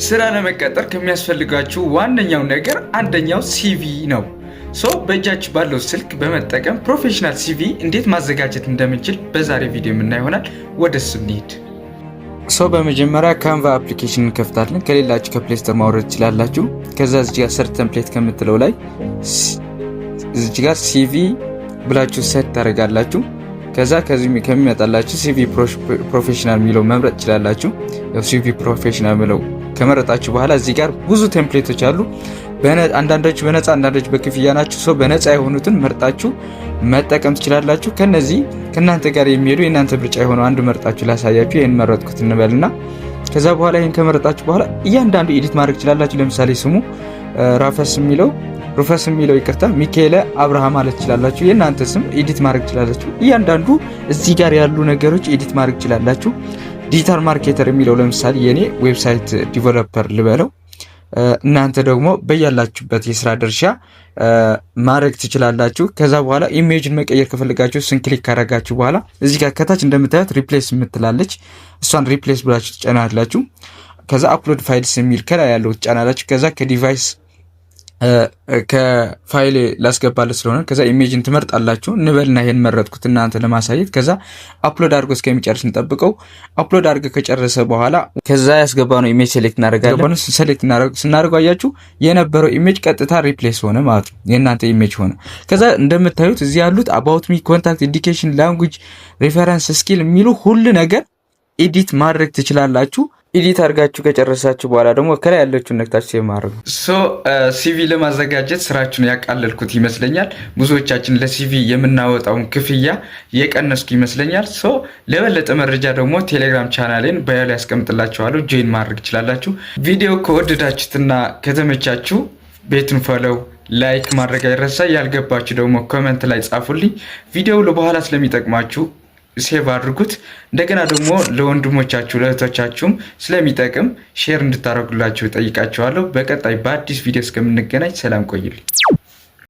ስራ ለመቀጠር ከሚያስፈልጋችሁ ዋነኛው ነገር አንደኛው ሲቪ ነው። በእጃችሁ ባለው ስልክ በመጠቀም ፕሮፌሽናል ሲቪ እንዴት ማዘጋጀት እንደምንችል በዛሬ ቪዲዮ የምናየው ይሆናል። ወደሱ እንሂድ። በመጀመሪያ ካንቫ አፕሊኬሽን እንከፍታለን። ከሌላችሁ ከፕሌይ ስቶር ማውረድ ትችላላችሁ። ከዛ እዚህ ጋር ሰርች ቴምፕሌት ከምትለው ላይ እዚህ ጋር ሲቪ ብላችሁ ሴት ታደርጋላችሁ። ከዛ ከዚህ ከሚመጣላችሁ ሲቪ ፕሮፌሽናል የሚለው መምረጥ ትችላላችሁ። ያው ሲቪ ፕሮፌሽናል የሚለው ከመረጣችሁ በኋላ እዚህ ጋር ብዙ ቴምፕሌቶች አሉ። አንዳንዶቹ በነፃ አንዳንዶቹ በክፍያ ናቸው። በነፃ የሆኑትን መርጣችሁ መጠቀም ትችላላችሁ። ከነዚህ ከናንተ ጋር የሚሄዱ የናንተ ምርጫ የሆነው አንዱ መርጣችሁ ላሳያችሁ። ይሄን መረጥኩት እንበልና ከዛ በኋላ ይሄን ከመረጣችሁ በኋላ እያንዳንዱ ኤዲት ማድረግ ትችላላችሁ። ለምሳሌ ስሙ ሩፈስ የሚለው ይቅርታ ሚካኤል አብርሃም ማለት ትችላላችሁ። የናንተ ስም ኤዲት ማድረግ ትችላላችሁ። እያንዳንዱ እዚህ ጋር ያሉ ነገሮች ኤዲት ማድረግ ትችላላችሁ። ዲጂታል ማርኬተር የሚለው ለምሳሌ የኔ ዌብሳይት ዲቨሎፐር ልበለው። እናንተ ደግሞ በያላችሁበት የስራ ድርሻ ማድረግ ትችላላችሁ። ከዛ በኋላ ኢሜጅን መቀየር ከፈለጋችሁ እሱን ክሊክ ካደረጋችሁ በኋላ እዚህ ጋር ከታች እንደምታዩት ሪፕሌስ የምትላለች እሷን ሪፕሌስ ብላችሁ ትጫናላችሁ። ከዛ አፕሎድ ፋይልስ የሚል ከላይ ያለው ትጫናላችሁ። ከዛ ከዲቫይስ ከፋይል ላስገባለ ስለሆነ ከዛ ኢሜጅን ትመርጣላችሁ እንበልና ይሄን መረጥኩት እናንተ ለማሳየት። ከዛ አፕሎድ አድርጎ እስከሚጨርስ እንጠብቀው። አፕሎድ አድርጎ ከጨረሰ በኋላ ከዛ ያስገባነው ኢሜጅ ሴሌክት እናደርጋለን። ሴሌክት ስናደርገው አያችሁ የነበረው ኢሜጅ ቀጥታ ሪፕሌስ ሆነ ማለት ነው። የእናንተ ኢሜጅ ሆነ። ከዛ እንደምታዩት እዚህ ያሉት አባውት ሚ፣ ኮንታክት፣ ኤዱኬሽን፣ ላንጉዌጅ፣ ሪፈረንስ፣ ስኪል የሚሉ ሁሉ ነገር ኤዲት ማድረግ ትችላላችሁ። ኤዲት አድርጋችሁ ከጨረሳችሁ በኋላ ደግሞ ከላይ ያለችውን ነክታችሁ የማድረግ ሲቪ ለማዘጋጀት ስራችሁን ያቃለልኩት ይመስለኛል። ብዙዎቻችን ለሲቪ የምናወጣውን ክፍያ የቀነስኩ ይመስለኛል። ለበለጠ መረጃ ደግሞ ቴሌግራም ቻናሌን ባዮ ላይ ያስቀምጥላችኋለሁ፣ ጆይን ማድረግ ትችላላችሁ። ቪዲዮ ከወደዳችሁትና ከተመቻችሁ ቤቱን ፎሎው ላይክ ማድረግ አይረሳ። ያልገባችሁ ደግሞ ኮሜንት ላይ ጻፉልኝ። ቪዲዮው ለበኋላ ስለሚጠቅማችሁ ሴቭ አድርጉት። እንደገና ደግሞ ለወንድሞቻችሁ ለእህቶቻችሁም ስለሚጠቅም ሼር እንድታደርጉላችሁ ጠይቃችኋለሁ። በቀጣይ በአዲስ ቪዲዮ እስከምንገናኝ ሰላም ቆዩልኝ።